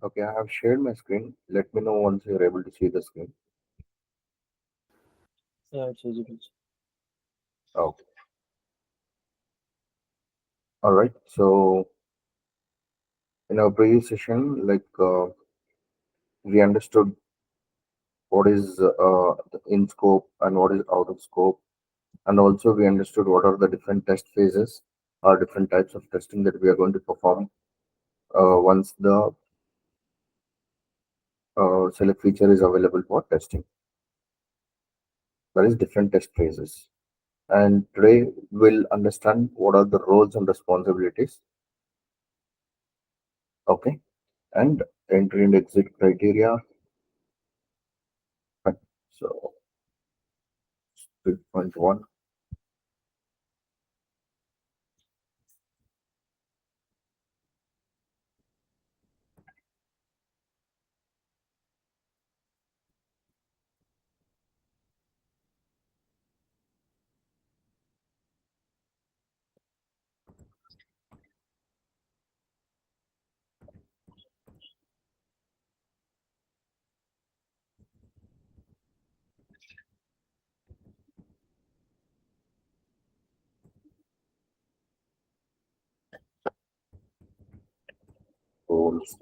Okay, I have shared my screen. Let me know once you're able to see the screen. Yeah, it's visible. Okay. All right. So in our previous session, we understood what is in scope and what is out of scope, and also we understood what are the different test phases or different types of testing that we are going to perform once the select feature is available for testing. There is different test phases. And today we'll understand what are the roles and responsibilities. Okay. And entry and exit criteria. Right. So 3.1 roles.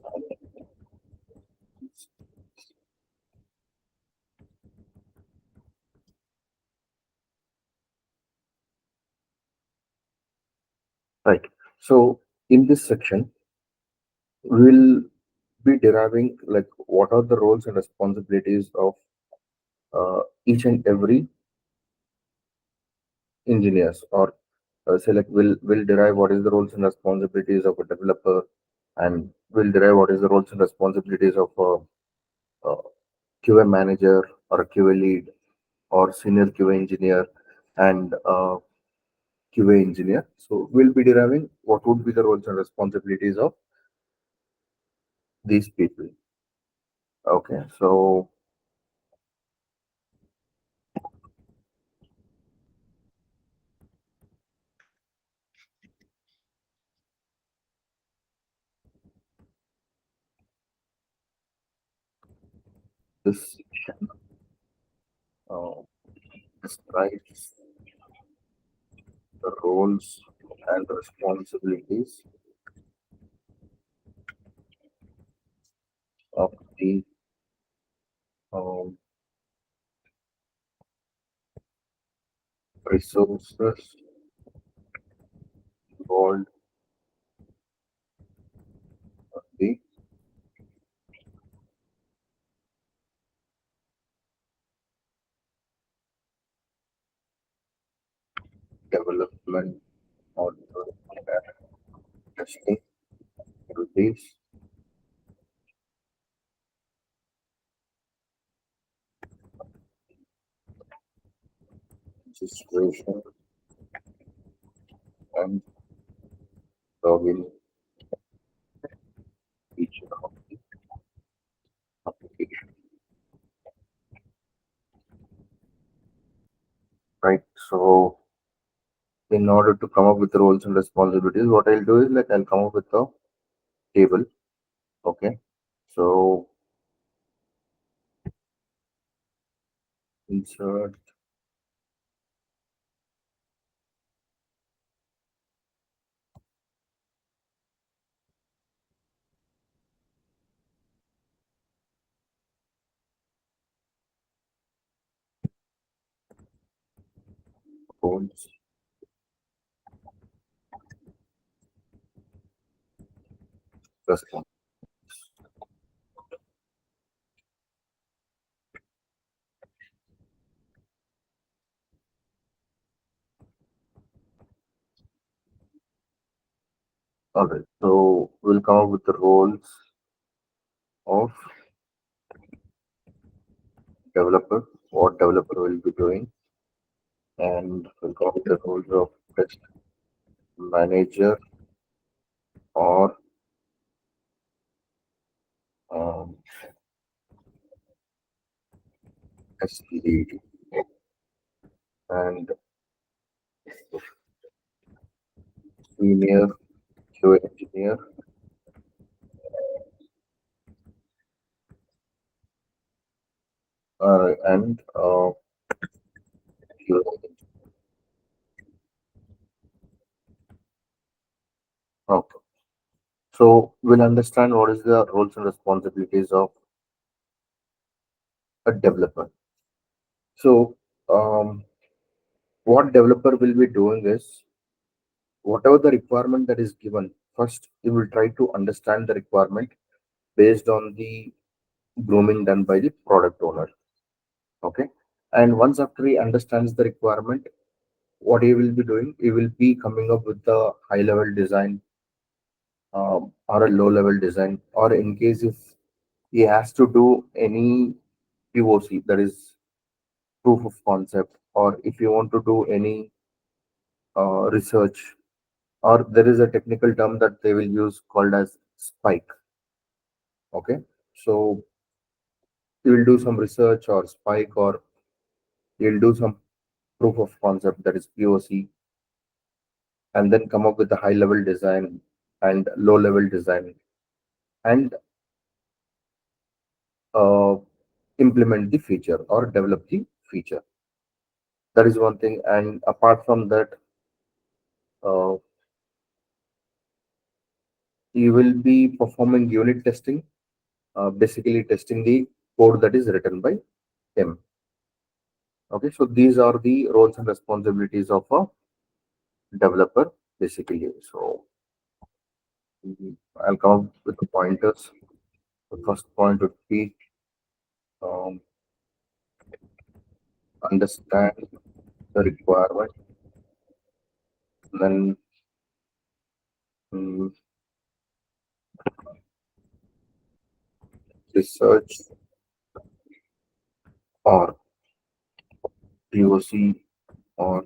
Right. So in this section, we'll be deriving like what are the roles and responsibilities of each and every engineers, or say like will derive what is the roles and responsibilities of a developer, and will derive what is the roles and responsibilities of a QA manager or a QA lead or senior QA engineer and QA engineer. So we'll be deriving what would be the roles and responsibilities of these people. Okay, so this section uh, describes the roles and responsibilities of the um, resources involved in the development or testing, release, registration, and login feature of the application. Right. So in order to come up with the roles and responsibilities, what I'll do is like I'll come up with a table. Okay. So insert roles. Response. All right. So we'll come up with the roles of developer, what developer will be doing, and we'll come up with the roles of test manager or um, test lead, and senior QA engineer and QA. Okay. So we'll understand what is the roles and responsibilities of a developer. So what developer will be doing is whatever the requirement that is given, first he will try to understand the requirement based on the grooming done by the product owner. Okay. And once after he understands the requirement, what he will be doing, he will be coming up with the high level design or a low level design, or in case if he has to do any POC, that is proof of concept, or if you want to do any research, or there is a technical term that they will use called as spike. Okay, so you will do some research or spike, or you'll do some proof of concept, that is POC, and then come up with a high level design and low level design, and uh, implement the feature or develop the feature. That is one thing. And apart from that, uh, you will be performing unit testing, basically testing the code that is written by him. Okay, so these are the roles and responsibilities of a developer, basically. So I'll come up with the pointers. The first point would be um, understand the requirement, then mm, research or POC or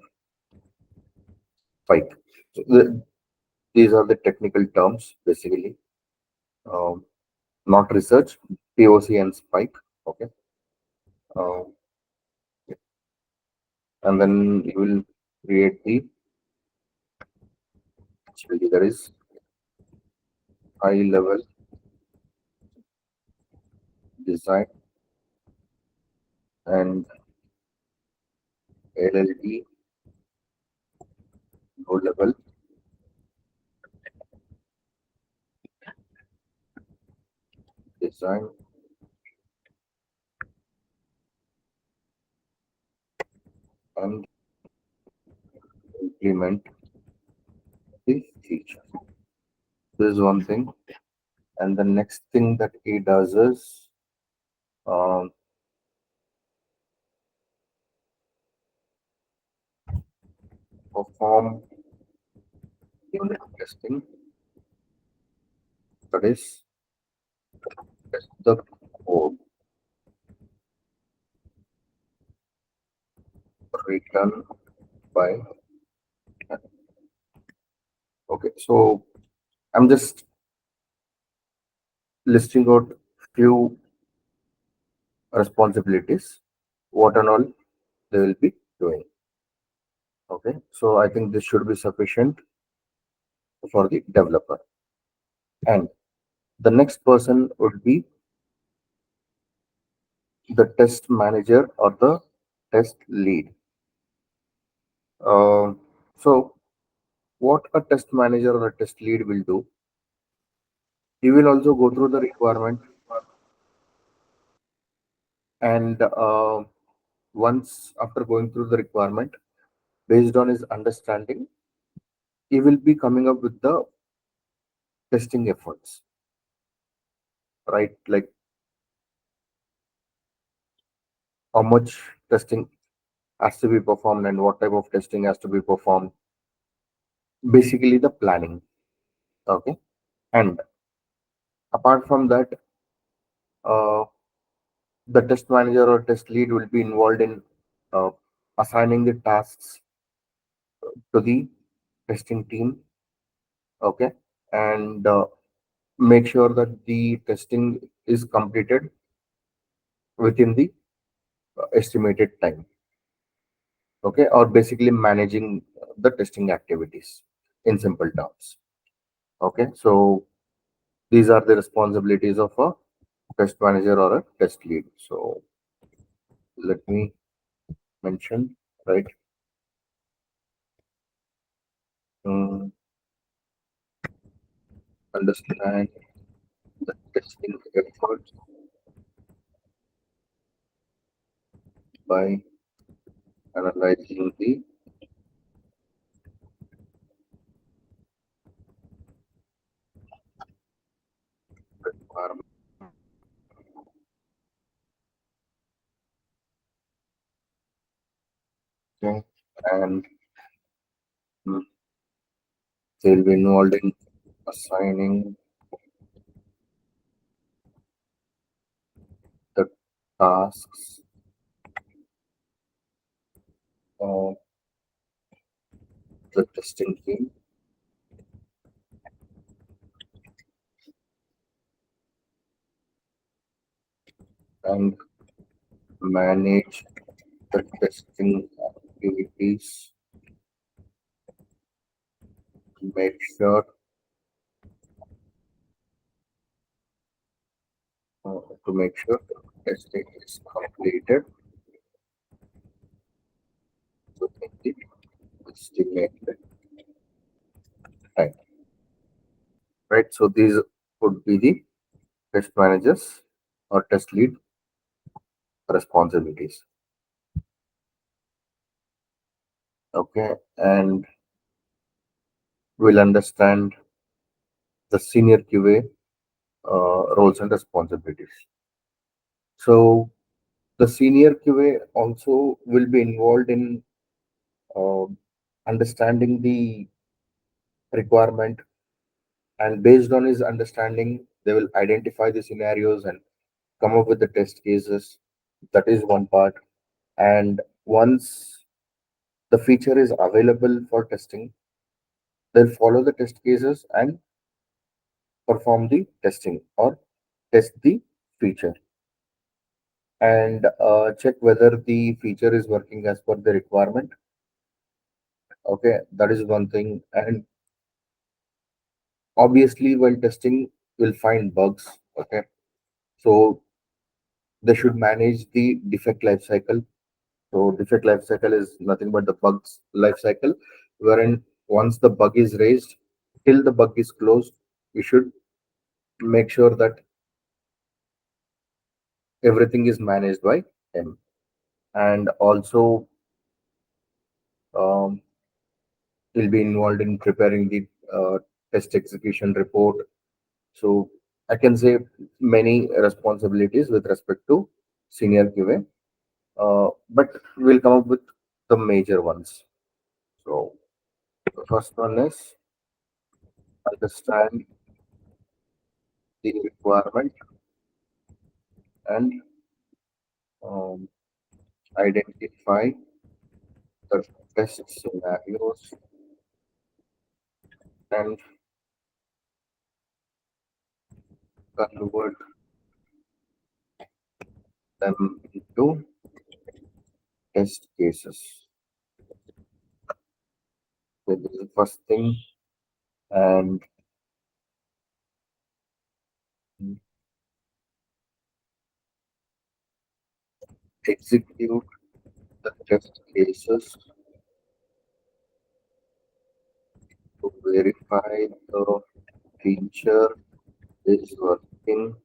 spike. So these are the technical terms, basically. Um, Not research, POC and spike. Okay. Uh, and then you will create the HLD, that is high level design, and LLD, low level design, and implement the feature. This is one thing. And the next thing that he does is um, perform unit testing, that is test the code written by. Okay, so I'm just listing out few responsibilities, what and all they will be doing. Okay, so I think this should be sufficient for the developer. And the next person would be the test manager or the test lead. Uh, so, what a test manager or a test lead will do, he will also go through the requirement, and once after going through the requirement, based on his understanding, he will be coming up with the testing efforts, right? Like how much testing has to be performed and what type of testing has to be performed. Basically, the planning. Okay, and apart from that, uh, the test manager or test lead will be involved in uh, assigning the tasks to the testing team. Okay, and make sure that the testing is completed within the estimated time. Okay, or basically managing the testing activities in simple terms. Okay, so these are the responsibilities of a test manager or a test lead. So let me mention, right? Mm, understand the testing efforts by analyzing the requirement and mm, they'll be involved in assigning the tasks of the testing team and manage the testing activities to make sure to make sure the testing is completed within the estimated time. Right. So these would be the test managers or test lead responsibilities. Okay, and we'll understand the senior QA roles and responsibilities. So the senior QA also will be involved in uh, understanding the requirement, and based on his understanding, they will identify the scenarios and come up with the test cases. That is one part. And once the feature is available for testing, they'll follow the test cases and perform the testing or test the feature and check whether the feature is working as per the requirement. Okay, that is one thing. And obviously, while testing, we'll find bugs. Okay, so they should manage the defect life cycle. So defect life cycle is nothing but the bugs life cycle, wherein once the bug is raised, till the bug is closed, we should make sure that everything is managed by him. And also, um, he'll be involved in preparing the test execution report. So I can say many responsibilities with respect to senior QA, but we'll come up with the major ones. So the first one is understand the requirement and um, identify the test scenarios and convert them into test cases. So this is the first thing, and execute the test cases to verify the feature is working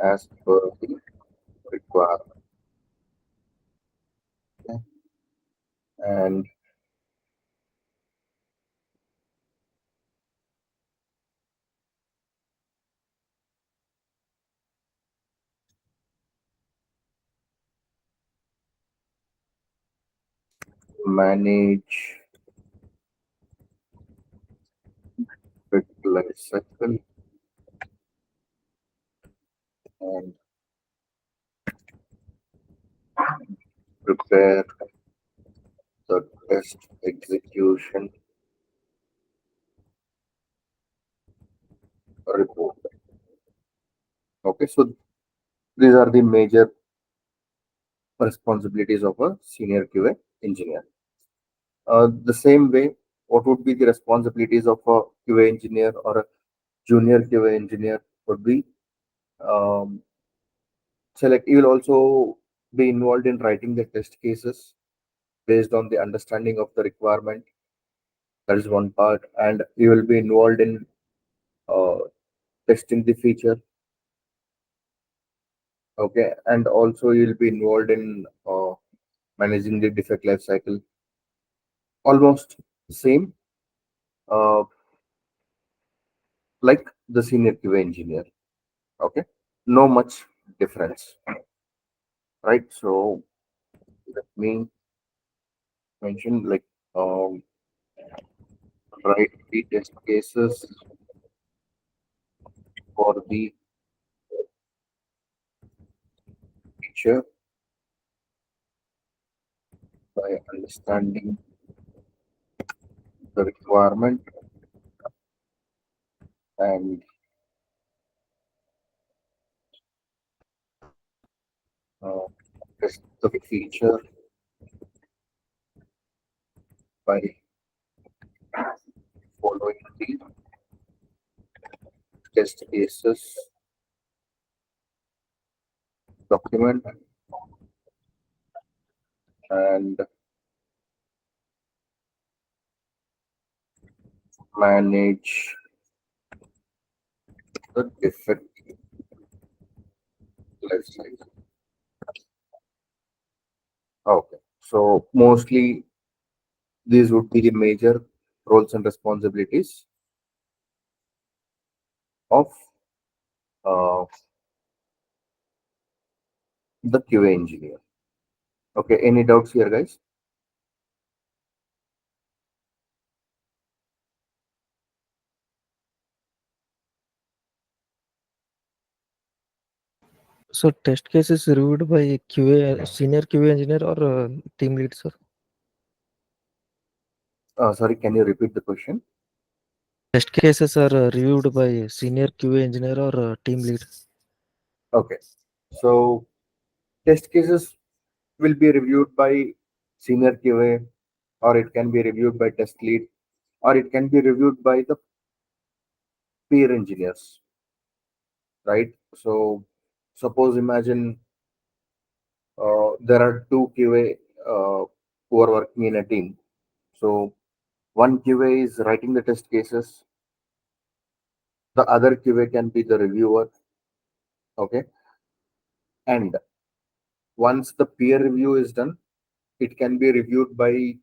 as per the requirement. Okay? And manage bit life cycle and prepare the test execution report. Okay, so these are the major responsibilities of a senior QA engineer. The same way, what would be the responsibilities of a QA engineer or a junior QA engineer would be, select. You will also be involved in writing the test cases based on the understanding of the requirement. That is one part, and you will be involved in uh, testing the feature. Okay, and also you'll be involved in managing the defect life cycle. Almost same, uh, like the senior QA engineer. Okay, no much difference, right? So let me mention, like, um, write the test cases for the feature by understanding the requirement and uh, test the feature by following the test cases document and manage the defect life cycle. Okay, so mostly these would be the major roles and responsibilities of uh, the QA engineer. Okay, any doubts here, guys? So test case is reviewed by QA, senior QA engineer or team lead, sir. Sorry, can you repeat the question? Test cases are reviewed by senior QA engineer or team lead. Okay, so test cases will be reviewed by senior QA, or it can be reviewed by test lead, or it can be reviewed by the peer engineers, right? So suppose imagine there are two QA who are working in a team. So one QA is writing the test cases, the other QA can be the reviewer. Okay, and once the peer review is done, it can be reviewed by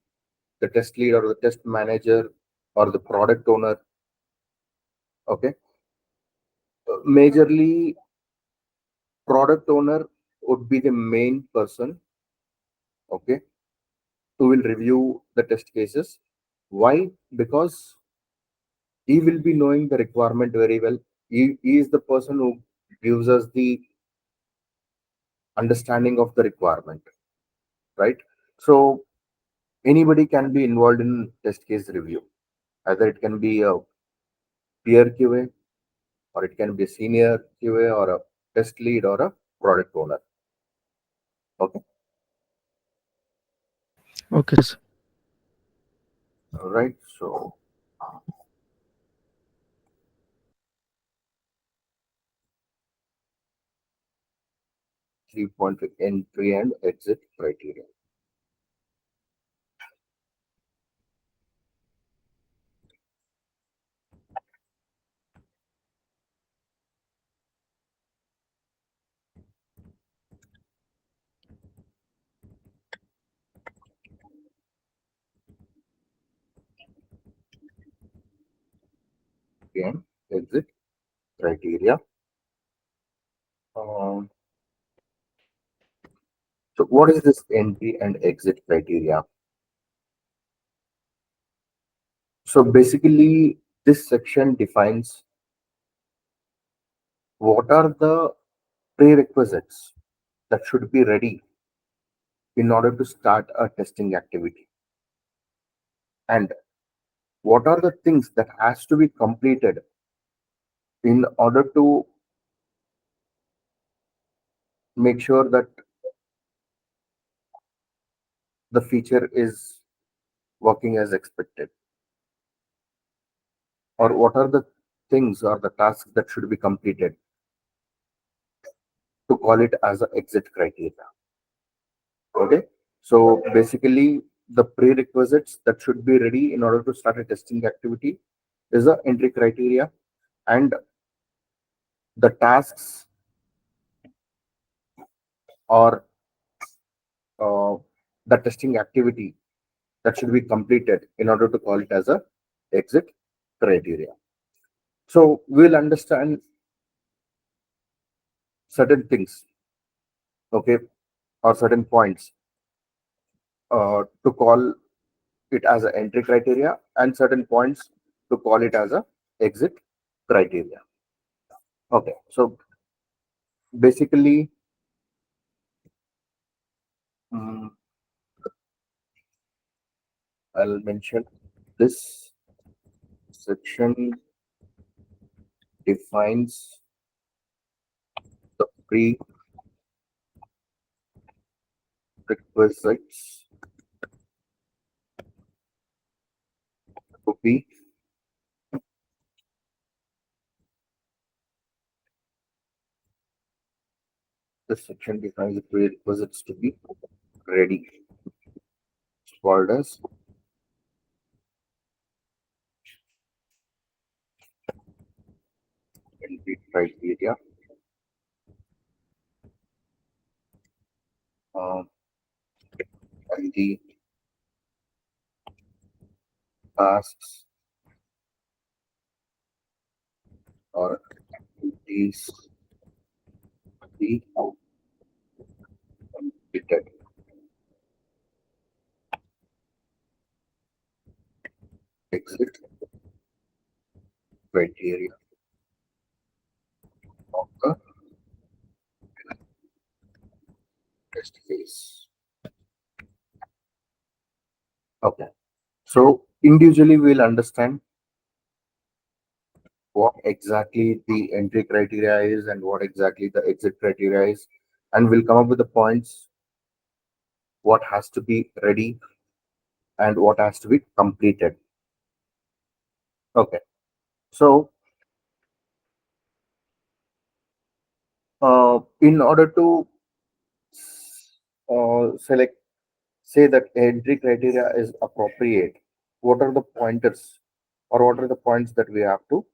the test lead or the test manager or the product owner. Okay, majorly product owner would be the main person, okay, who will review the test cases. Why? Because he will be knowing the requirement very well. He is the person who gives us the understanding of the requirement, right? So anybody can be involved in test case review. Either it can be a peer QA, or it can be a senior QA, or a test lead, or a product owner. Okay, Okay, sir. all right. So 3.5 entry and exit criteria. And exit criteria. Um, so what is this entry and exit criteria? So basically, this section defines what are the prerequisites that should be ready in order to start a testing activity, and what are the things that has to be completed in order to make sure that the feature is working as expected, or what are the things or the tasks that should be completed to call it as an exit criteria. Okay. So basically, the prerequisites that should be ready in order to start a testing activity is the entry criteria, and the tasks or uh, the testing activity that should be completed in order to call it as a exit criteria. So we'll understand certain things, okay, or certain points to call it as an entry criteria, and certain points to call it as a exit criteria. Okay, so basically, mm, I'll mention this section defines the prerequisites to be. This section defines the prerequisites to be ready. It's called as entry criteria. Um, and the tasks or activities be completed. Exit criteria of the test case. Okay. So individually we'll understand what exactly the entry criteria is and what exactly the exit criteria is, and we'll come up with the points what has to be ready and what has to be completed. Okay. So in order to select, say that entry criteria is appropriate, what are the pointers or what are the points that we have to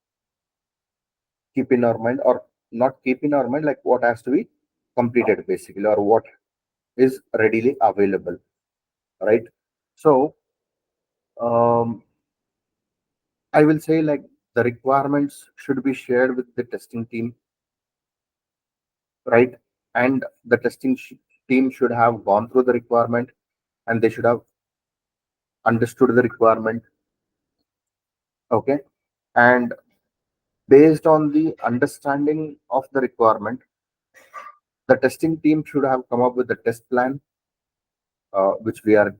keep in our mind, or not keep in our mind, like what has to be completed basically, or what is readily available, right? So um, I will say, like, the requirements should be shared with the testing team, right? And the team should have gone through the requirement, and they should have understood the requirement. Okay. And based on the understanding of the requirement, the testing team should have come up with the test plan, which we are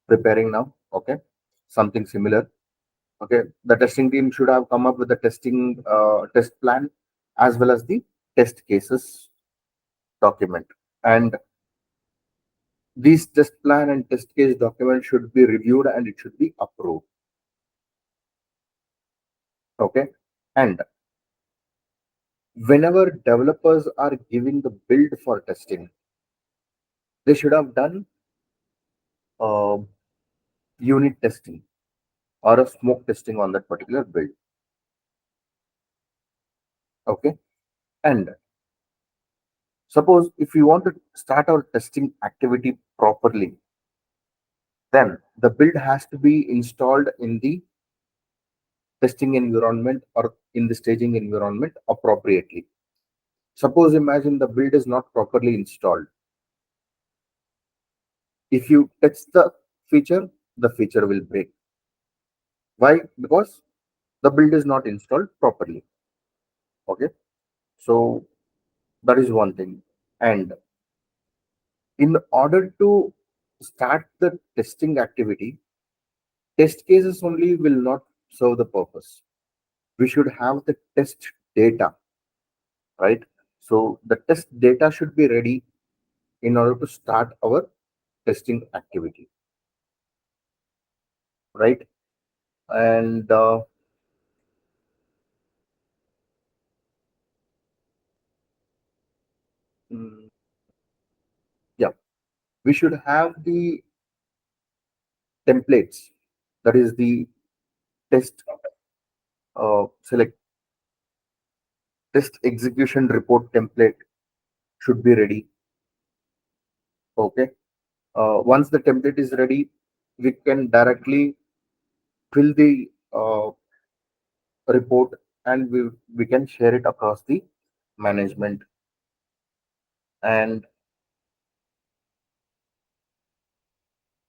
preparing now. Okay. Something similar. Okay. The testing team should have come up with the test plan, as well as the test cases document. And these test plan and test case document should be reviewed and it should be approved. Okay. And whenever developers are giving the build for testing, they should have done uh, unit testing or a smoke testing on that particular build. Okay. And suppose if we want to start our testing activity properly, then the build has to be installed in the testing environment or in the staging environment appropriately. Suppose imagine the build is not properly installed. If you touch the feature will break. Why? Because the build is not installed properly. Okay. So that is one thing. And in order to start the testing activity, test cases only will not serve the purpose. We should have the test data, right? So the test data should be ready in order to start our testing activity, right? And mm, We should have the templates, that is the test select test execution report template should be ready. Okay. Once the template is ready, we can directly fill the report, and we can share it across the management. And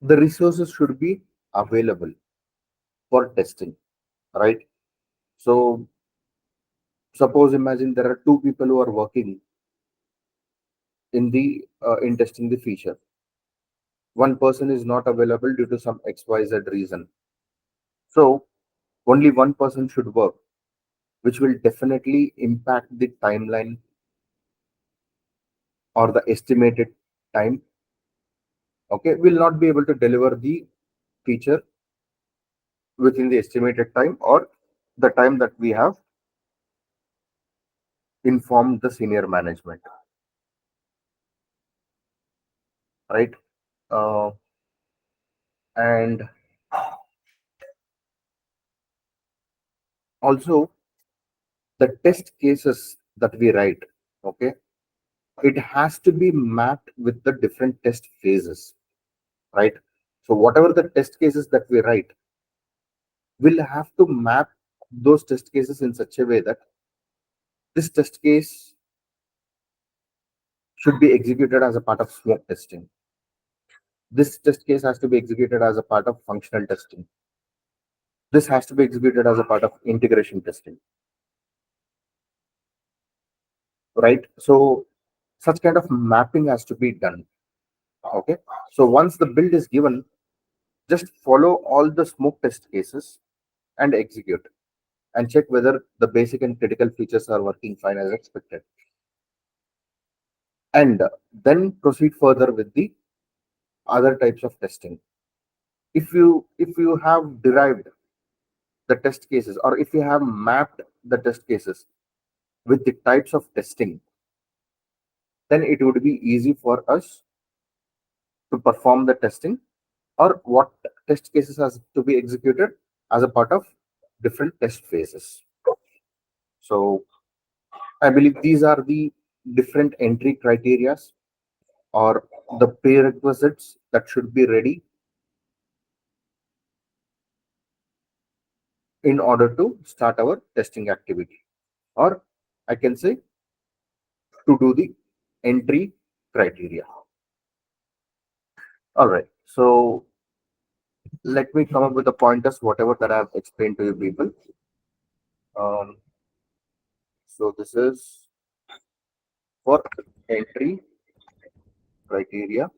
the resources should be available for testing, right? So suppose, imagine there are two people who are working in testing the feature. One person is not available due to some XYZ reason. So only one person should work, which will definitely impact the timeline or the estimated time. Okay, will not be able to deliver the feature within the estimated time or the time that we have informed the senior management, right? uh, and also the test cases that we write, okay, it has to be mapped with the different test phases, right? So whatever the test cases that we write, we'll have to map those test cases in such a way that this test case should be executed as a part of smoke testing. This test case has to be executed as a part of functional testing. This has to be executed as a part of integration testing, right? So such kind of mapping has to be done. Okay. So once the build is given, just follow all the smoke test cases and execute and check whether the basic and critical features are working fine as expected. And then proceed further with the other types of testing. If you have derived the test cases, or if you have mapped the test cases with the types of testing, then it would be easy for us to perform the testing, or what test cases has to be executed as a part of different test phases. So I believe these are the different entry criterias or the prerequisites that should be ready in order to start our testing activity, or I can say to do the entry criteria. All right. So let me come up with the pointers, whatever that I have explained to you people. Um, so this is for entry criteria.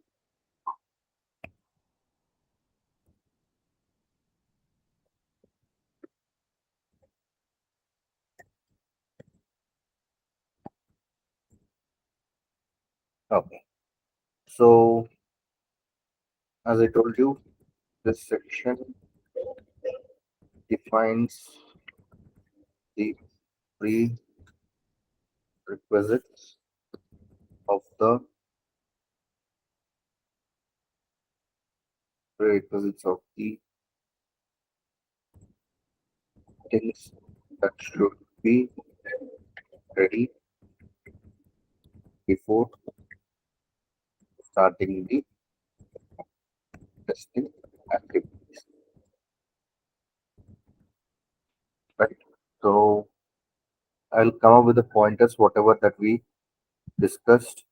Okay. So as I told you, this section defines the prerequisites of the things that should be ready before starting the testing activities. Right. So I'll come up with the pointers, whatever that we discussed.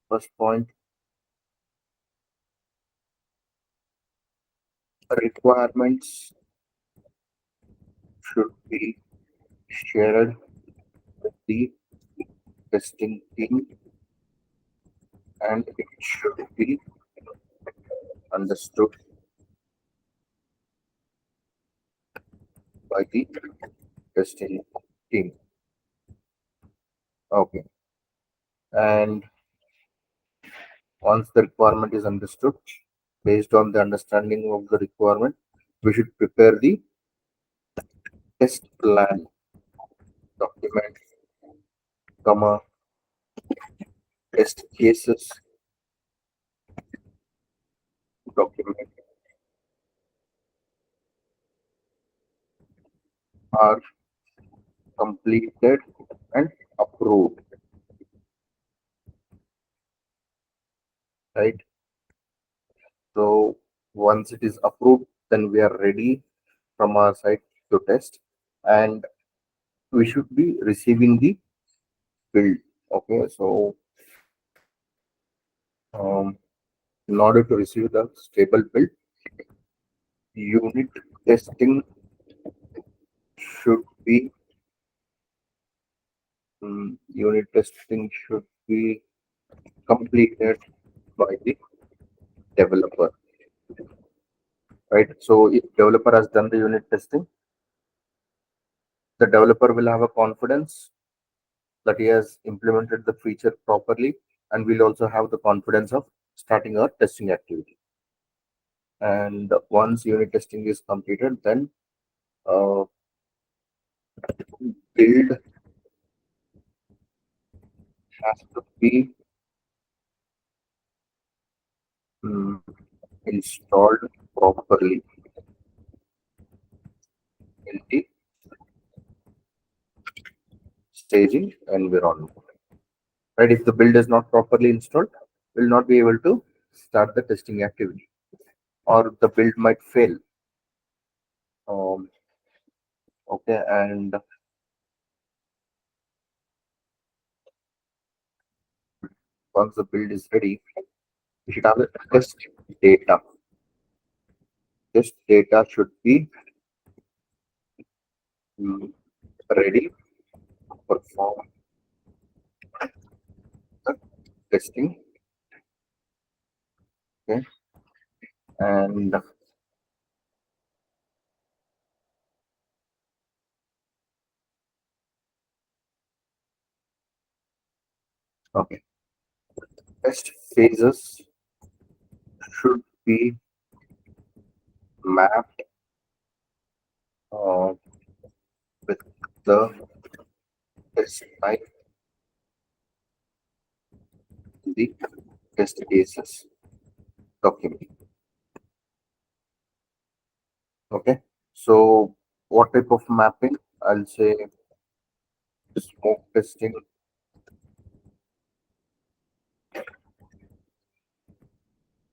First point, requirements should be shared with the testing team, and it should be understood by the testing team. Okay. And once the requirement is understood, based on the understanding of the requirement, we should prepare the test plan document, comma, test cases document are completed and approved, right? So once it is approved, then we are ready from our side to test, and we should be receiving the build. Okay, so um, in order to receive the stable build, unit testing should be unit testing should be completed by the developer, right? So if developer has done the unit testing, the developer will have a confidence that he has implemented the feature properly, and we'll also have the confidence of starting our testing activity. And once unit testing is completed, then uh, build has to be mm, installed properly in the staging environment. Right? If the build is not properly installed, we'll not be able to start the testing activity, or the build might fail. Um, okay, and once the build is ready, we should have the test data. Test data should be mm, ready to perform the testing. Okay, and okay, test phases should be mapped uh, with the test type in the test cases document. Okay, so what type of mapping? I'll say smoke testing,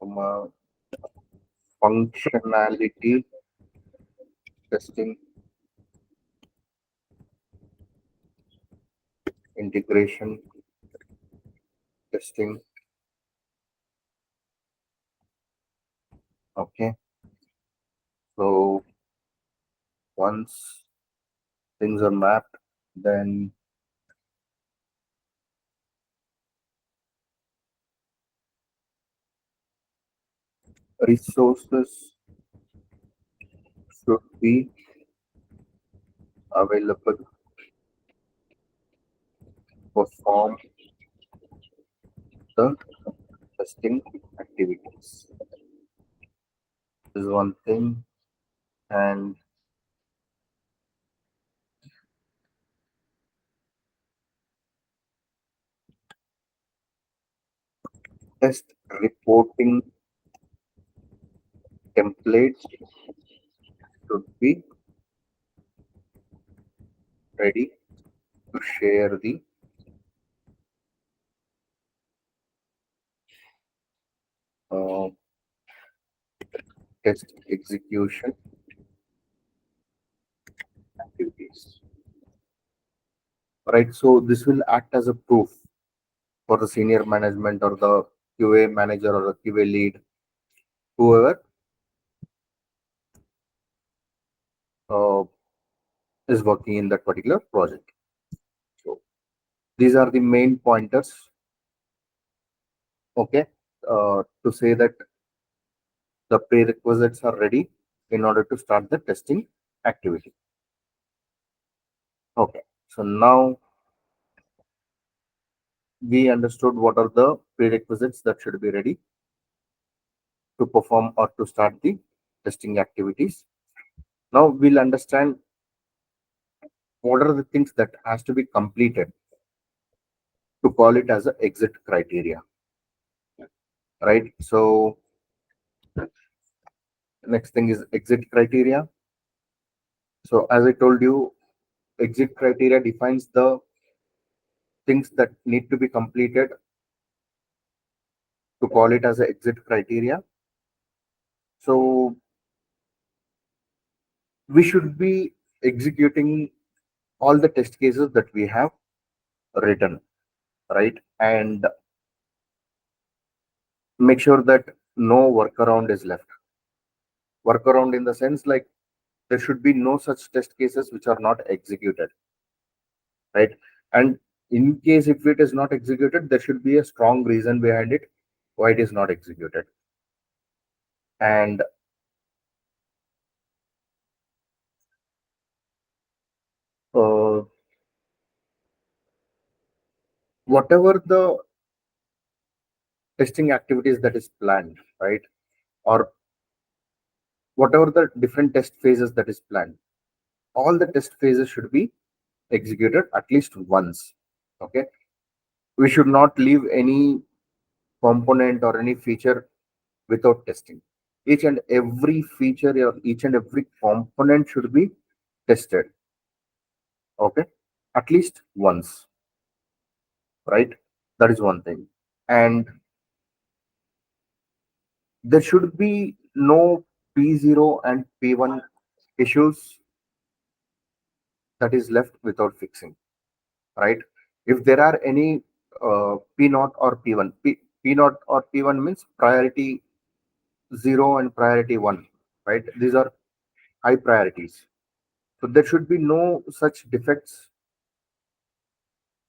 um, functionality testing, integration testing. Okay, so once things are mapped, then resources should be available to perform the testing activities. This is one thing, and test reporting templates should be ready to share the uh, test execution activities. Right, so this will act as a proof for the senior management or the QA manager or the QA lead, whoever uh, is working in that particular project. So these are the main pointers, okay, to say that the prerequisites are ready in order to start the testing activity. Okay, so now we understood what are the prerequisites that should be ready to perform or to start the testing activities. Now we'll understand what are the things that has to be completed to call it as a exit criteria, right? So next thing is exit criteria. So as I told you, exit criteria defines the things that need to be completed to call it as a exit criteria. So we should be executing all the test cases that we have written, right? And make sure that no workaround is left. Workaround in the sense like there should be no such test cases which are not executed, right? And in case if it is not executed, there should be a strong reason behind it why it is not executed. And uh, whatever the testing activities that is planned, right? Or whatever the different test phases that is planned, all the test phases should be executed at least once. Okay, we should not leave any component or any feature without testing. Each and every feature or each and every component should be tested. Okay, at least once, right? That is one thing. And there should be no P0 and P1 issues that is left without fixing, right? If there are any P0 or P1, P0 or P1 means priority 0 and priority 1, right? These are high priorities. So there should be no such defects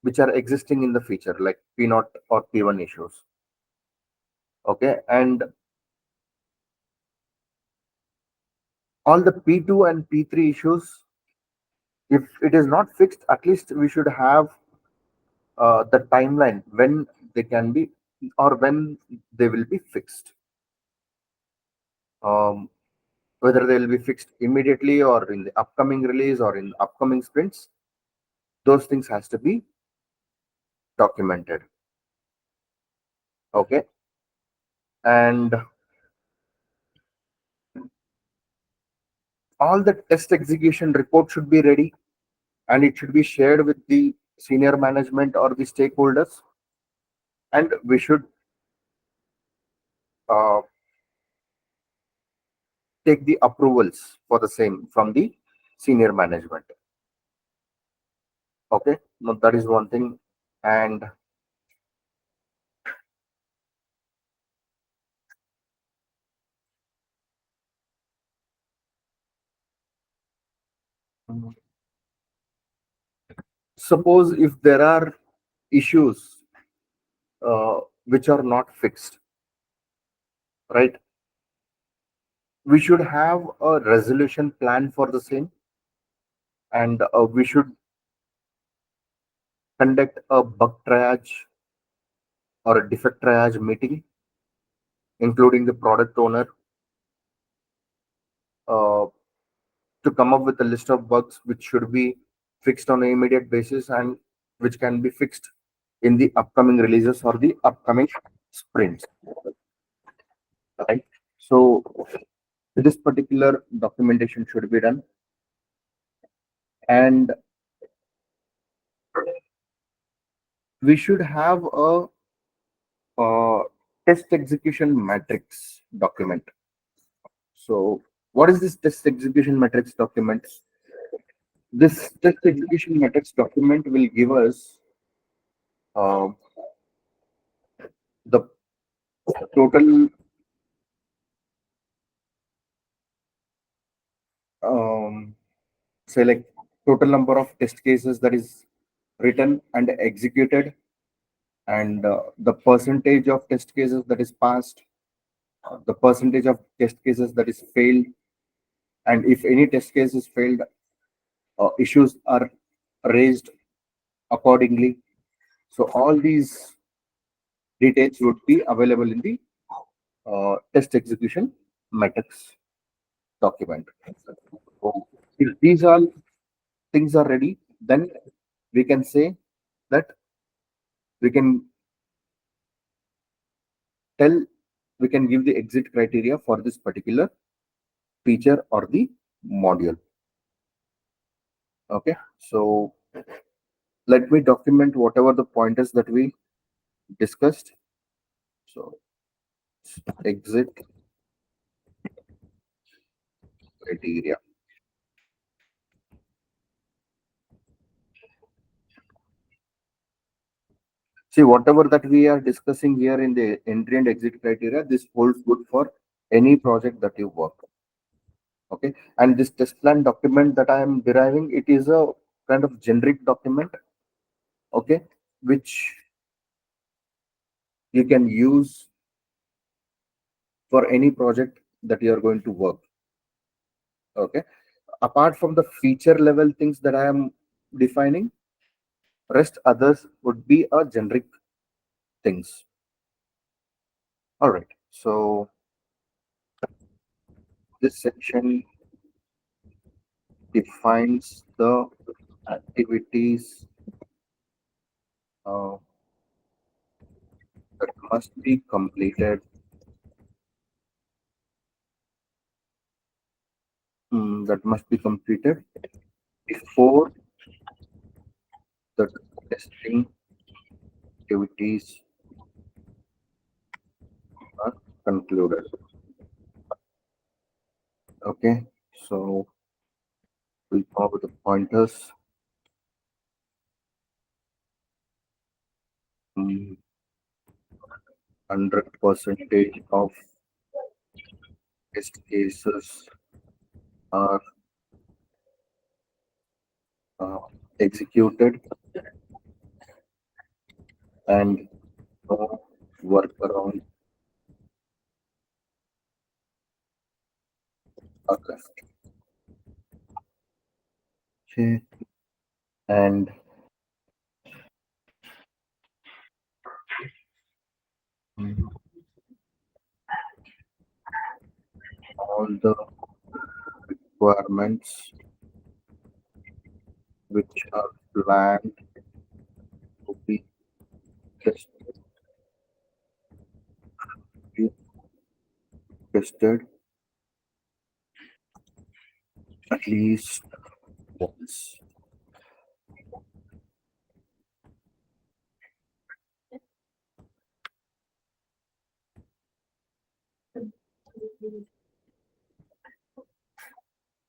which are existing in the feature like P0 or P1 issues. Okay, and all the P2 and P3 issues, if it is not fixed, at least we should have the timeline when they can be or when they will be fixed. Um, whether they will be fixed immediately or in the upcoming release or in upcoming sprints, those things has to be documented. Okay, and all the test execution report should be ready and it should be shared with the senior management or the stakeholders, and we should uh, take the approvals for the same from the senior management. Okay, now that is one thing. And suppose if there are issues which are not fixed, right? We should have a resolution plan for the same, and we should conduct a bug triage or a defect triage meeting, including the product owner, uh, to come up with a list of bugs which should be fixed on an immediate basis and which can be fixed in the upcoming releases or the upcoming sprints, right? So this particular documentation should be done, and we should have a uh, test execution matrix document. So what is this test execution matrix document? This test execution matrix document will give us uh, the total um, say like total number of test cases that is written and executed, and the percentage of test cases that is passed, the percentage of test cases that is failed, and if any test case is failed, issues are raised accordingly. So all these details would be available in the test execution matrix document. So if these all things are ready, then we can say that We can tell, we can give the exit criteria for this particular feature or the module. Okay, so let me document whatever the pointers that we discussed. So exit criteria. See, whatever that we are discussing here in the entry and exit criteria, this holds good for any project that you work. Okay, and this test plan document that I am deriving, it is a kind of generic document. Okay, which you can use for any project that you are going to work. Okay, apart from the feature level things that I am defining, rest others would be a generic things. All right, so this section defines the activities uh, that must be completed, that must be completed before the testing activities are concluded. Okay, so we'll come up with the pointers. 100% of test cases are uh, executed and no workaround are left. Okay, and mm, all the requirements which are planned to be tested, be tested at least once.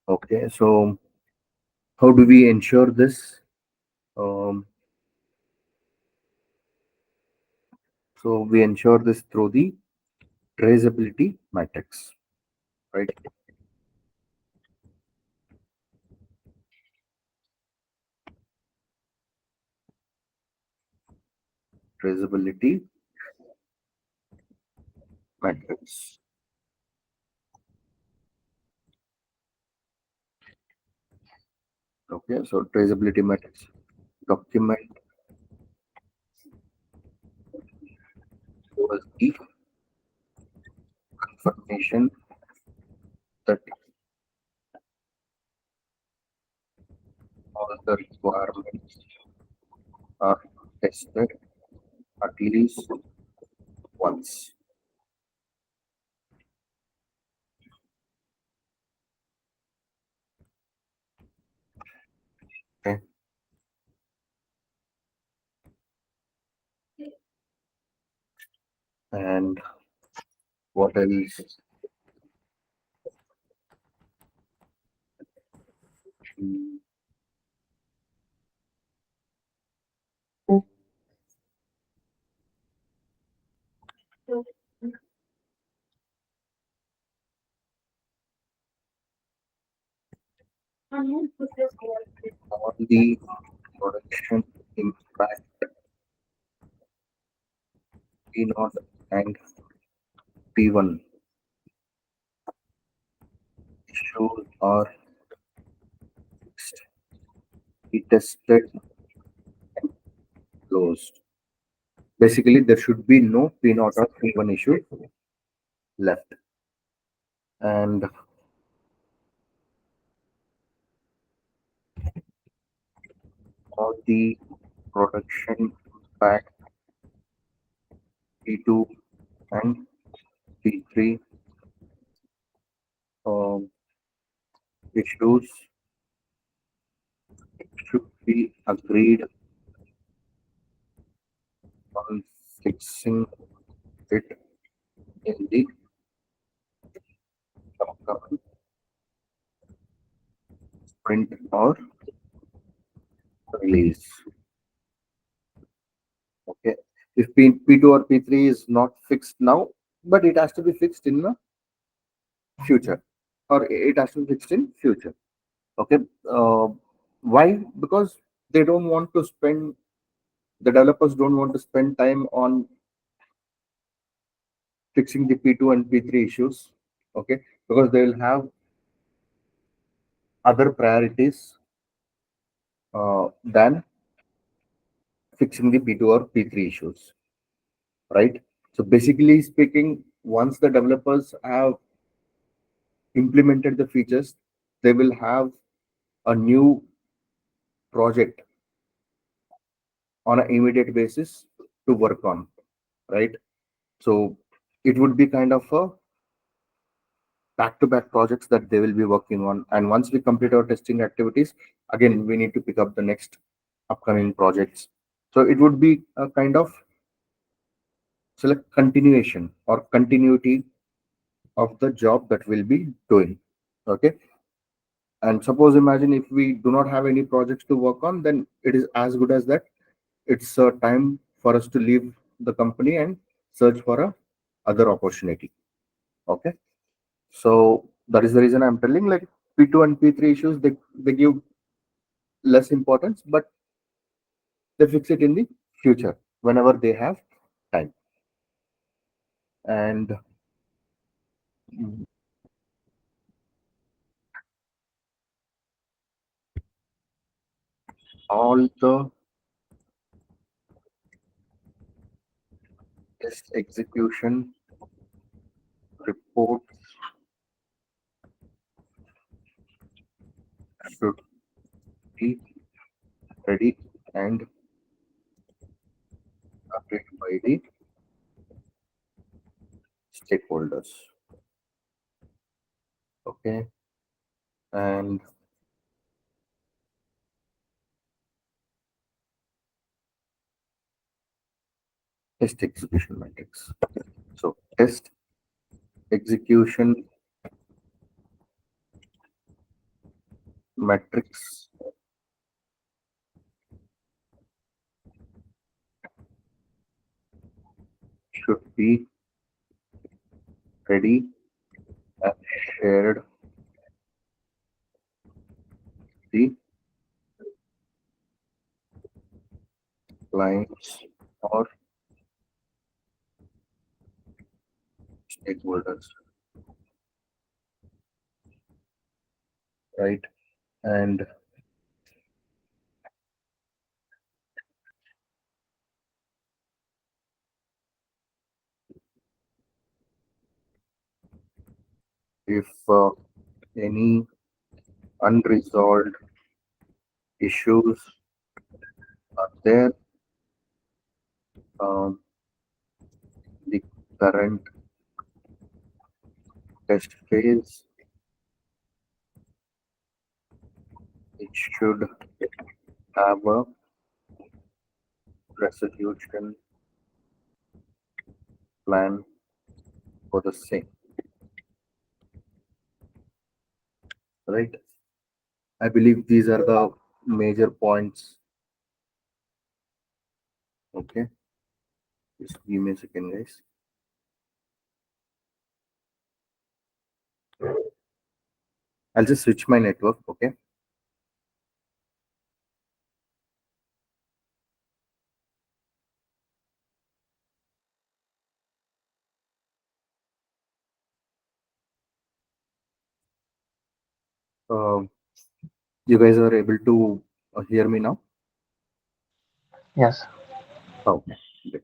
Okay, so how do we ensure this? Um, so we ensure this through the traceability matrix, right? Traceability matrix. Okay, so traceability matrix document was the confirmation that all the requirements are tested at least once. Okay, and what else? Mm, all the production impact P0 and P1 issues are be tested and closed. Basically, there should be no P0 or P1 issue left. And all the production impact P2 and P3 um, issues should be agreed on fixing it in the upcoming sprint or release. Okay. If P2 or P3 is not fixed now, but it has to be fixed in the future, or it has to be fixed in future. Okay. Why? Because they don't want to spend, the developers don't want to spend time on fixing the P2 and P3 issues. Okay. Because they will have other priorities than fixing the P2 or P3 issues, right? So basically speaking, once the developers have implemented the features, they will have a new project on an immediate basis to work on, right? So it would be kind of a back-to-back projects that they will be working on. And once we complete our testing activities, again, we need to pick up the next upcoming projects. So it would be a kind of select continuation or continuity of the job that we'll be doing. Okay. And suppose imagine if we do not have any projects to work on, then it is as good as that. It's a time for us to leave the company and search for a other opportunity. Okay. So that is the reason I'm telling, like, P2 and P3 issues, they give less importance, but they fix it in the future whenever they have time. And all the test execution reports should be ready and updated by the stakeholders. Okay. And test execution metrics. So test execution metrics should be ready and shared the clients or stakeholders, right? And if any unresolved issues are there, um, the current test phase, it should have a resolution plan for the same, right? I believe these are the major points. Okay, just give me a second, guys. I'll just switch my network. Okay. Um, you guys are able to hear me now? Yes. Okay. Good.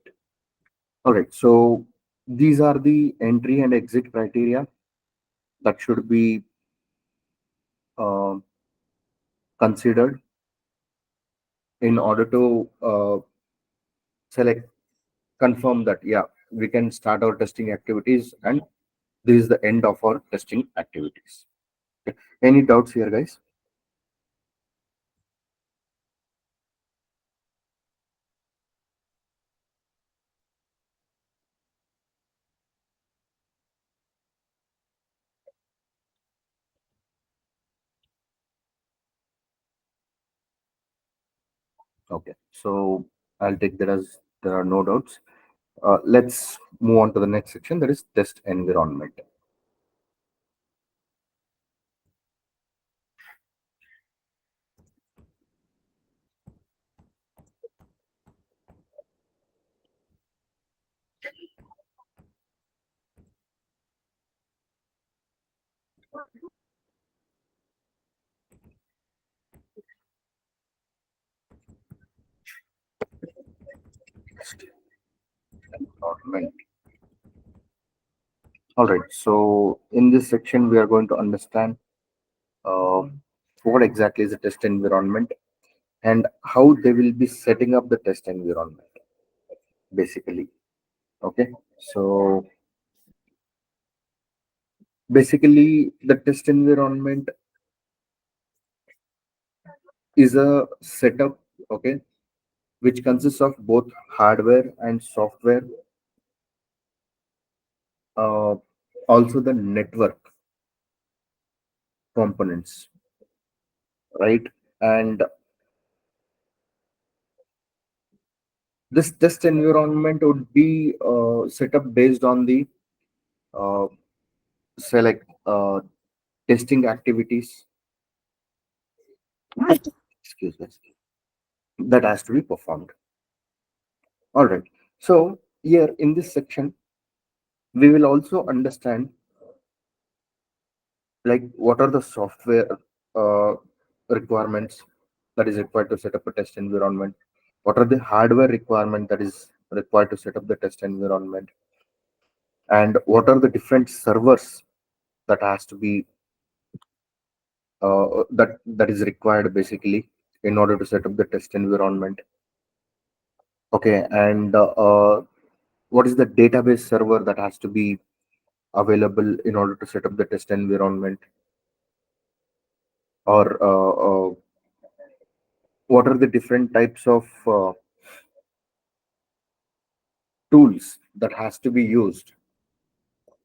All right. So these are the entry and exit criteria that should be um considered in order to select, confirm that, yeah, we can start our testing activities, and this is the end of our testing activities. Okay. Any doubts here, guys? Okay, so I'll take that as there are no doubts. Let's move on to the next section, that is test environment. Test environment. All right, so in this section, we are going to understand uh, what exactly is a test environment and how they will be setting up the test environment, basically. Okay, so basically, the test environment is a setup, okay, which consists of both hardware and software, uh, also the network components, right? And this test environment would be set up based on the uh, select testing activities, excuse me, that has to be performed. All right. So here in this section, we will also understand like what are the software uh, requirements that is required to set up a test environment, what are the hardware requirement that is required to set up the test environment, and what are the different servers that has to be that is required basically in order to set up the test environment. Okay, and what is the database server that has to be available in order to set up the test environment, or what are the different types of tools that has to be used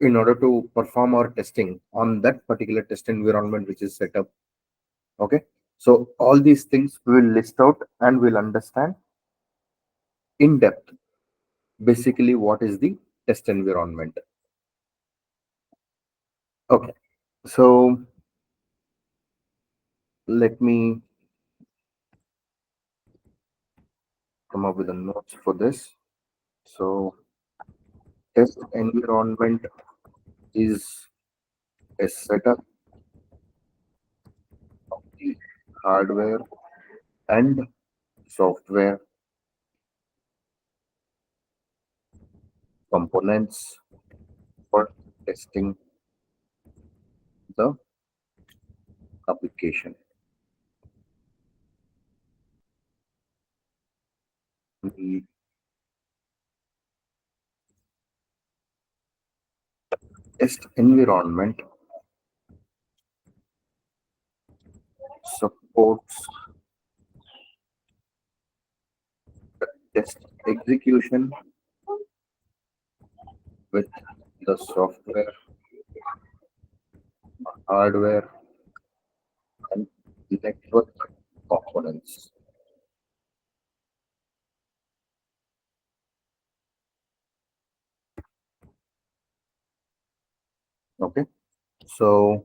in order to perform our testing on that particular test environment which is set up. Okay, so all these things we will list out and we'll understand in depth basically what is the test environment. Okay, so let me come up with the notes for this. So test environment is a setup of the hardware and software components for testing the application. The test environment supports test execution with the software, hardware, and network components. Okay, so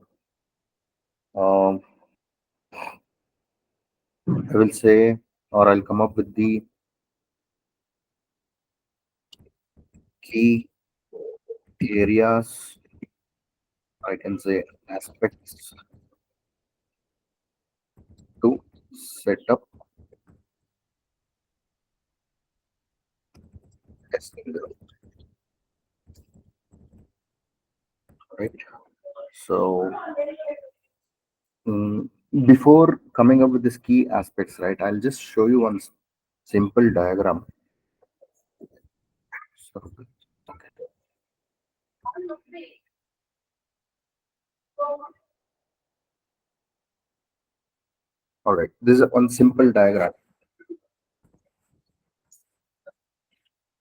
um, I will say, or I'll come up with the key areas, I can say aspects to set up testing, right? So mm, before coming up with these key aspects, right, I'll just show you one simple diagram. So, All right. This is one simple diagram.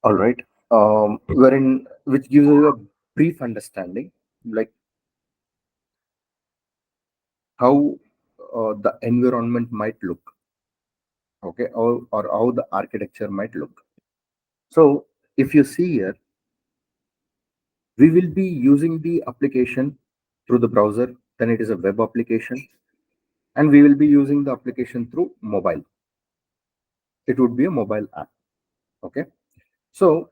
All right. Wherein which gives you a brief understanding, like how the environment might look, okay, or how the architecture might look. So if you see here, we will be using the application through the browser, then it is a web application, and we will be using the application through mobile. It would be a mobile app. Okay. So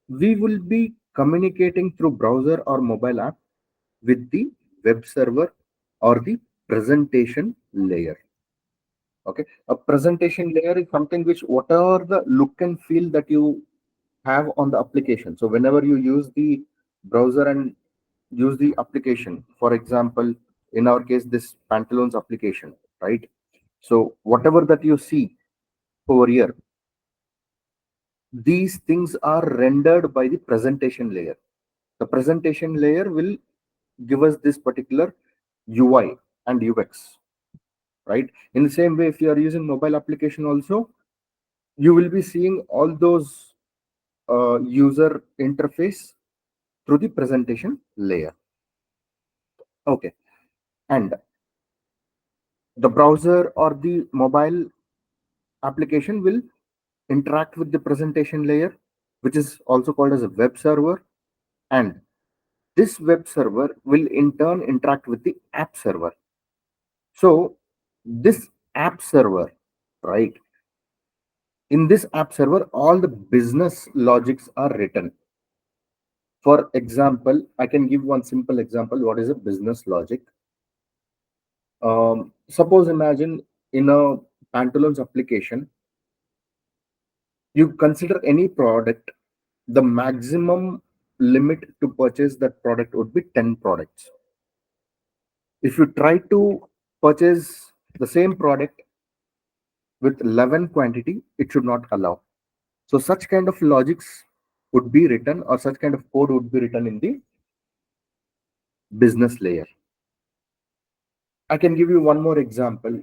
we will be communicating through browser or mobile app with the web server or the presentation layer. Okay, a presentation layer is something which whatever the look and feel that you have on the application. So whenever you use the browser and use the application, for example, in our case this pantaloons application, right? So whatever that you see over here, these things are rendered by the presentation layer. The presentation layer will give us this particular UI and UX, right? In the same way, if you are using mobile application also, you will be seeing all those user interface through the presentation layer. Okay, and the browser or the mobile application will interact with the presentation layer, which is also called as a web server, and this web server will in turn interact with the app server. So this app server, right? In this app server, all the business logics are written. For example, I can give one simple example. What is a business logic? Suppose imagine in a pantaloons application, you consider any product, the maximum limit to purchase that product would be 10 products. If you try to purchase the same product with 11 quantity, it should not allow. So such kind of logics would be written, or such kind of code would be written in the business layer. I can give you one more example.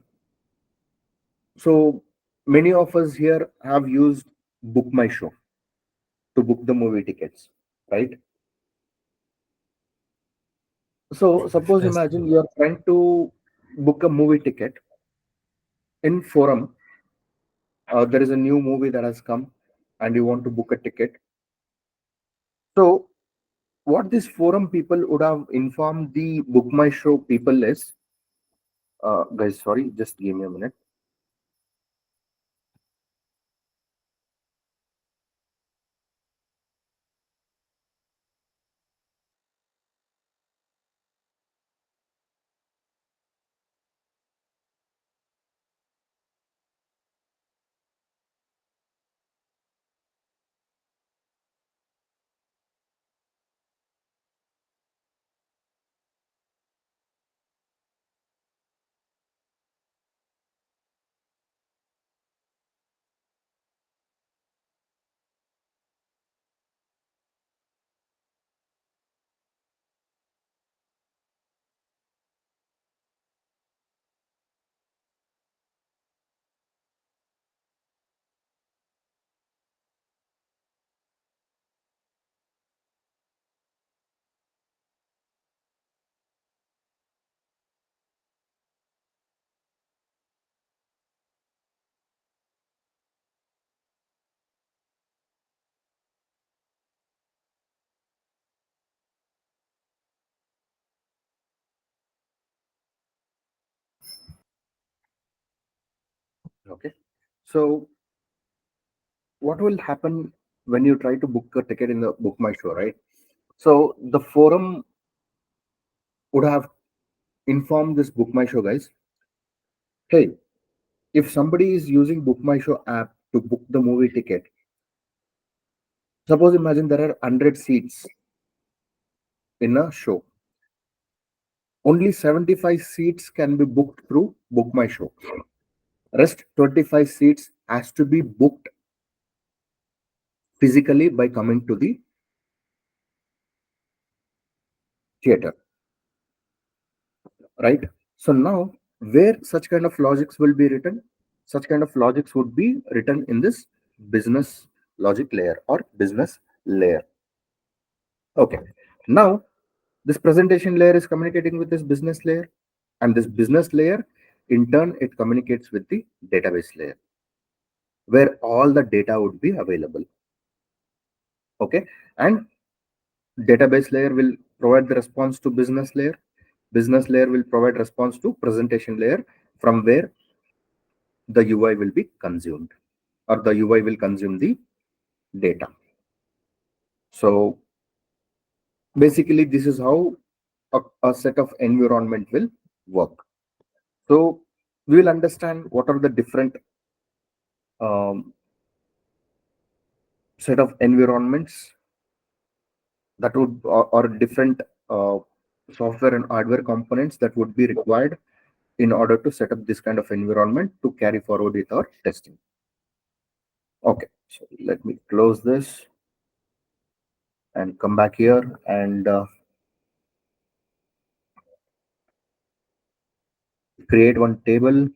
So many of us here have used Book My Show to book the movie tickets, right? So suppose Yes. imagine you are trying to book a movie ticket in forum. There is a new movie that has come, and you want to book a ticket. So what this forum people would have informed the Book My Show people is, guys, sorry, just give me a minute. Okay. So what will happen when you try to book a ticket in the Book My Show, right? So the forum would have informed this Book My Show guys, hey, if somebody is using Book My Show app to book the movie ticket, suppose imagine there are 100 seats in a show. Only 75 seats can be booked through Book My Show. Rest 25 seats has to be booked physically by coming to the theater, right? So now, where such kind of logics will be written? Such kind of logics would be written in this business logic layer or business layer. Okay. Now, this presentation layer is communicating with this business layer, and this business layer, in turn, it communicates with the database layer, where all the data would be available. Okay. And database layer will provide the response to business layer. Business layer will provide response to presentation layer, from where the UI will be consumed, or the UI will consume the data. So basically, this is how a set of environment will work. So we will understand what are the different um, set of environments that would, or different uh, software and hardware components that would be required in order to set up this kind of environment to carry forward with our testing. Okay, so let me close this and come back here and create one table.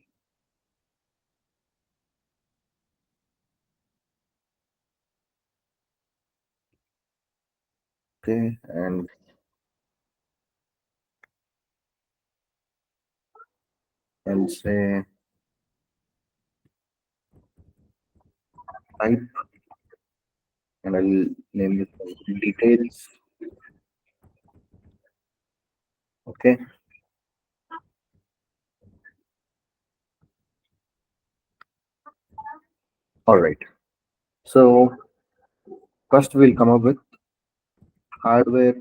Okay, and say type, and I'll name it details. Okay, all right. So first we'll come up with hardware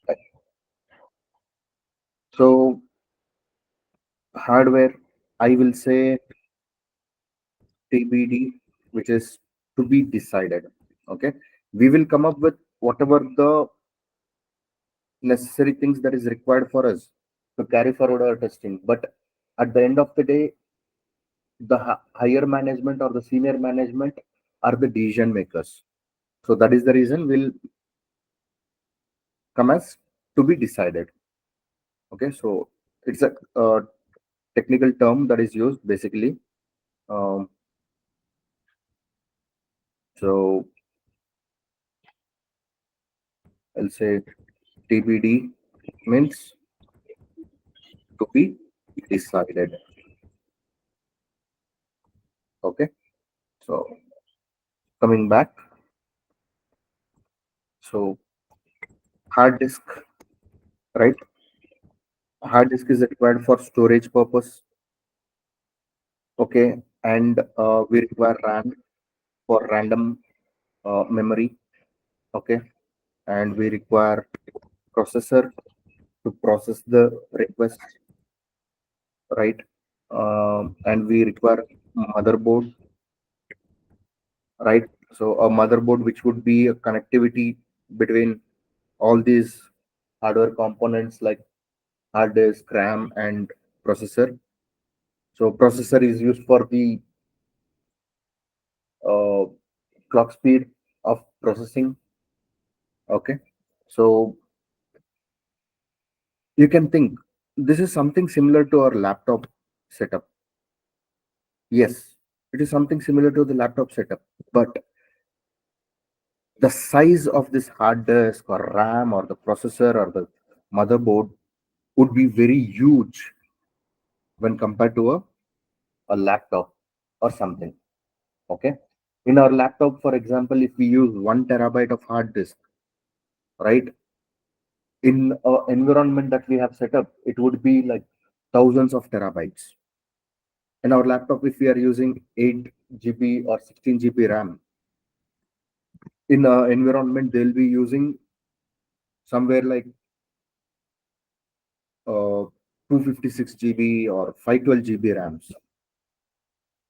type. So hardware, I will say TBD, which is to be decided. Okay, we will come up with whatever the necessary things that is required for us to carry forward our testing. But at the end of the day, the higher management or the senior management are the decision makers. So that is the reason we'll come as to be decided. Okay, so it's a technical term that is used basically. Um, so I'll say TBD means to be decided. Okay, so coming back, so hard disk, right? Hard disk is required for storage purpose. Okay, and we require RAM for random memory. Okay, and we require processor to process the request, right? And we require motherboard, right? So a motherboard which would be a connectivity between all these hardware components like hard disk, RAM, and processor. So processor is used for the uh, clock speed of processing. Okay, so you can think this is something similar to our laptop setup. Yes, it is something similar to the laptop setup, but the size of this hard disk or RAM or the processor or the motherboard would be very huge when compared to a laptop or something. Okay. In our laptop, for example, if we use 1 terabyte of hard disk, right? In an environment that we have set up, it would be like thousands of terabytes. In our laptop, if we are using 8 GB or 16 GB RAM, in an environment, they'll be using somewhere like 256 GB or 512 GB RAMs,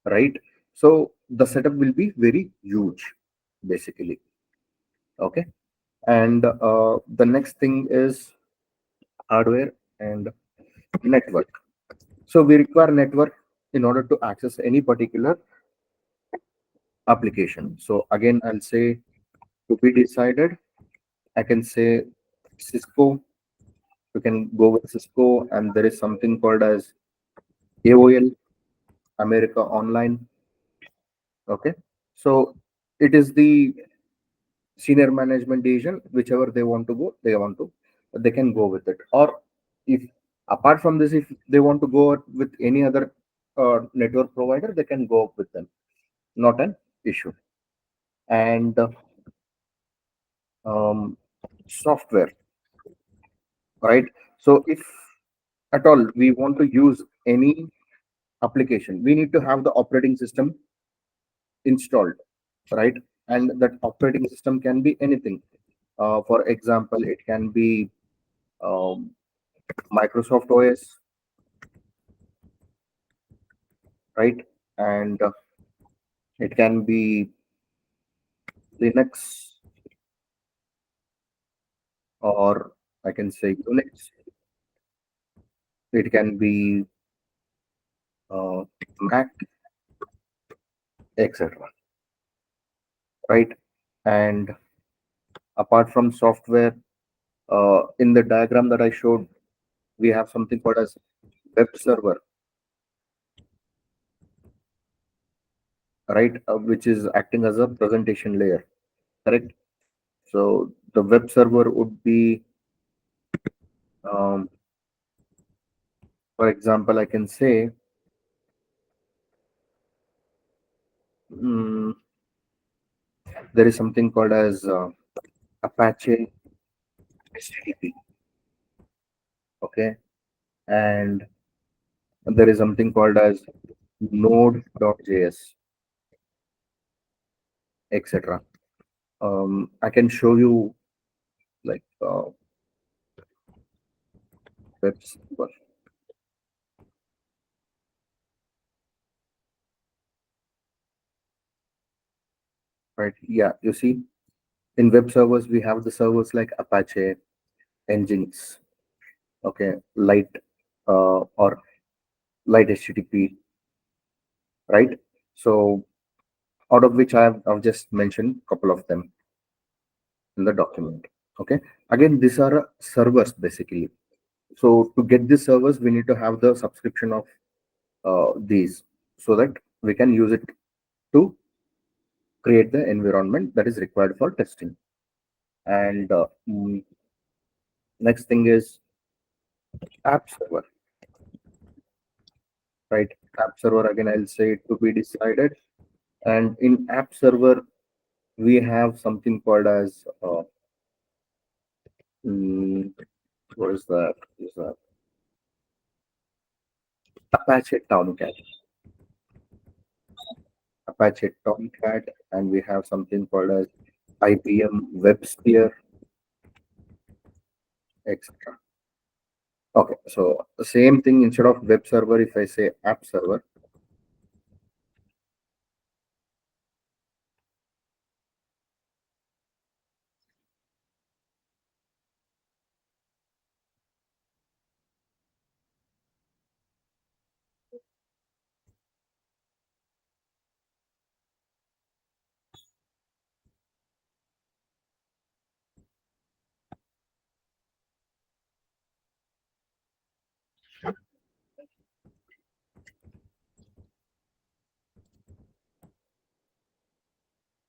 right? So the setup will be very huge, basically. Okay. And the next thing is hardware and network. So we require network in order to access any particular application. So again, I'll say to be decided. I can say Cisco. You can go with Cisco, and there is something called as AOL, America Online. Okay, so it is the senior management division, whichever they want to go, they can go with it. Or if apart from this, if they want to go with any other network provider, they can go with them. Not an issue. And um, software, right? So if at all we want to use any application, we need to have the operating system installed, right? And that operating system can be anything. For example, it can be um, Microsoft OS, right? And it can be Linux, or I can say Unix. It can be uh, Mac, etc. Right? And apart from software, in the diagram that I showed, we have something called as web server, right? Which is acting as a presentation layer, correct? So the web server would be, um, for example, I can say mm, there is something called as Apache HTTP, okay, and there is something called as Node.js, etc. I can show you like web server, right? Yeah, you see, in web servers we have the servers like Apache, Nginx, okay, Light or Light HTTP, right? So out of which I've just mentioned a couple of them in the document. Okay, again, these are servers basically. So to get these servers, we need to have the subscription of these, so that we can use it to create the environment that is required for testing. And next thing is app server, right? App server, again, I'll say to be decided. And in app server, we have something called as mm, what is that? Is that Apache Tomcat? Apache Tomcat, and we have something called as IBM WebSphere, etc. Okay, so the same thing instead of web server, if I say app server,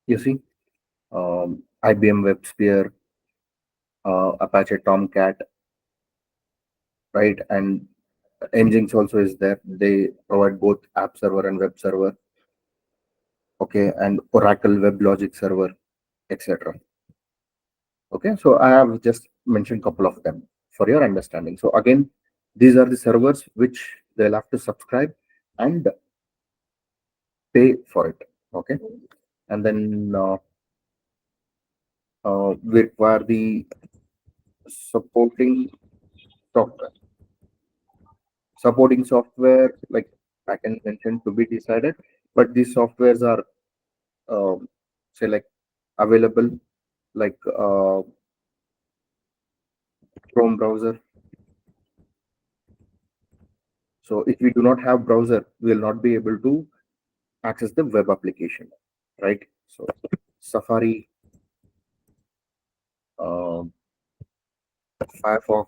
you see, IBM WebSphere, Apache Tomcat, right? And Nginx also is there. They provide both app server and web server, okay, and Oracle Web Logic Server, etc. Okay, so I have just mentioned couple of them for your understanding. So again, these are the servers which they'll have to subscribe and pay for it. Okay, and then we require the supporting software. Supporting software, like I can mention, to be decided, but these softwares are say like available, like Chrome browser. So if we do not have browser, we will not be able to access the web application, right? So Safari, uh, Firefox,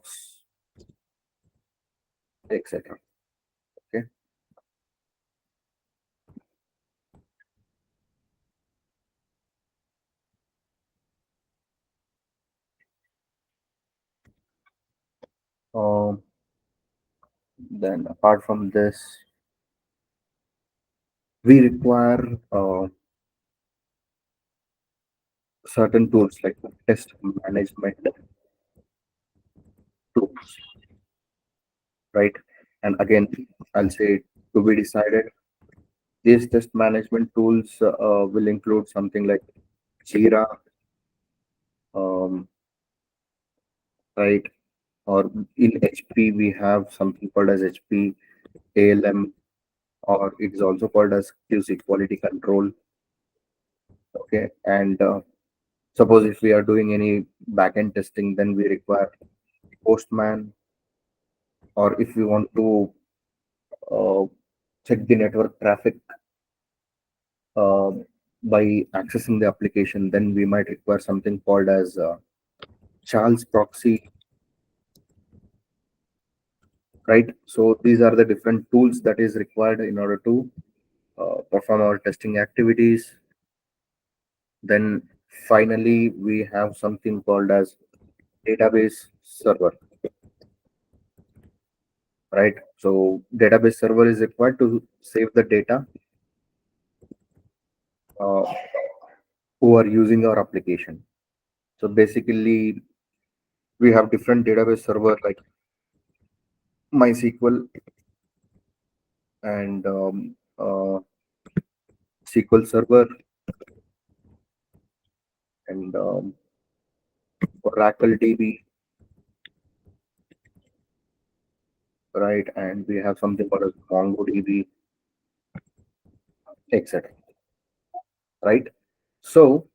etc. Okay. Um, then apart from this, we require certain tools like test management tools, right? And again, I'll say to be decided. These test management tools will include something like Jira, um, right? Or in HP, we have something called as HP ALM, or it is also called as QC, quality control. Okay, and suppose if we are doing any backend testing, then we require Postman, or if we want to uh, check the network traffic uh, by accessing the application, then we might require something called as Charles proxy, right? So these are the different tools that is required in order to perform our testing activities. Then finally, we have something called as database server, right? So database server is required to save the data uh, who are using our application. So basically, we have different database server like MySQL and SQL Server and Oracle DB, right? And we have something called as MongoDB, etc. Right? So,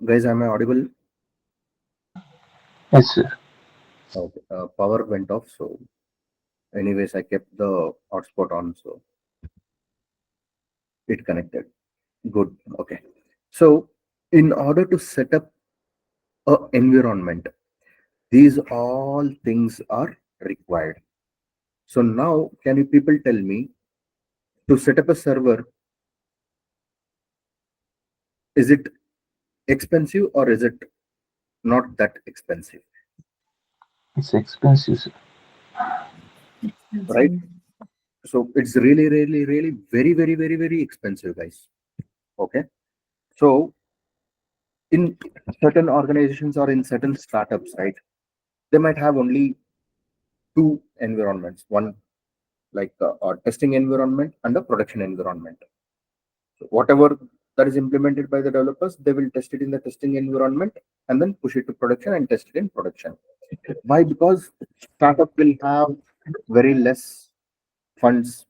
guys, am I audible? Yes, sir. Okay. Power went off, so anyways, I kept the hotspot on, so it connected. Good. Okay. So, in order to set up a environment, these all things are required. So now, can you people tell me to set up a server? Is it expensive or is it not that expensive? It's expensive, sir. Right? So it's really, really, really very, very, very, very expensive, guys. Okay. So in certain organizations or in certain startups, right, they might have only two environments, one like a testing environment and a production environment. So whatever that is implemented by the developers, they will test it in the testing environment and then push it to production and test it in production. Why? Because startup will have very less funds,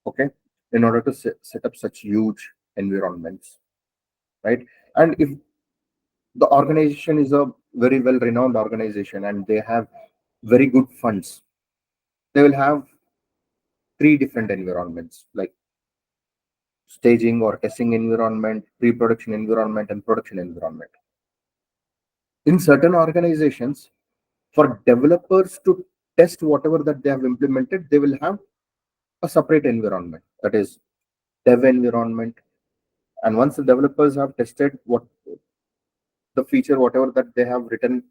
okay, in order to set up such huge environments, right? And if the organization is a very well renowned organization and they have very good funds, they will have three different environments like staging or testing environment, pre-production environment, and production environment. In certain organizations, for developers to test whatever that they have implemented, they will have a separate environment, that is dev environment. And once the developers have tested what the feature, whatever that they have written,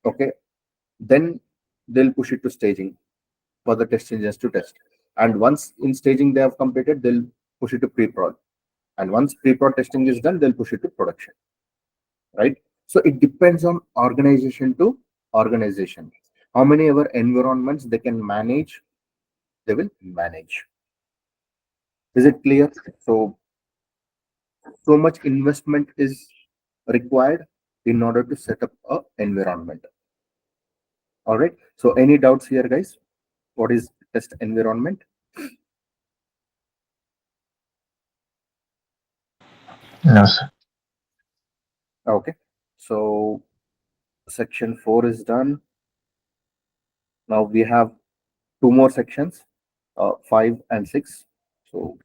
okay, then they'll push it to staging for the test engines to test. And once in staging they have completed, they'll push it to pre-prod. And once pre-prod testing is done, they'll push it to production, right? So it depends on organization to organization. How many ever environments they can manage, they will manage. Is it clear? So, so much investment is required in order to set up a environment. All right. So, any doubts here, guys? What is test environment? No, sir. Okay. So, section 4 is done. Now we have two more sections. 5 and 6. So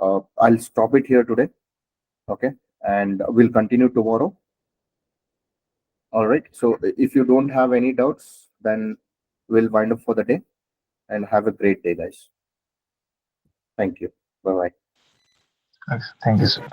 I'll stop it here today. Okay. And we'll continue tomorrow. All right. So if you don't have any doubts, then we'll wind up for the day and have a great day, guys. Thank you. Bye bye. Okay. Thank you, sir.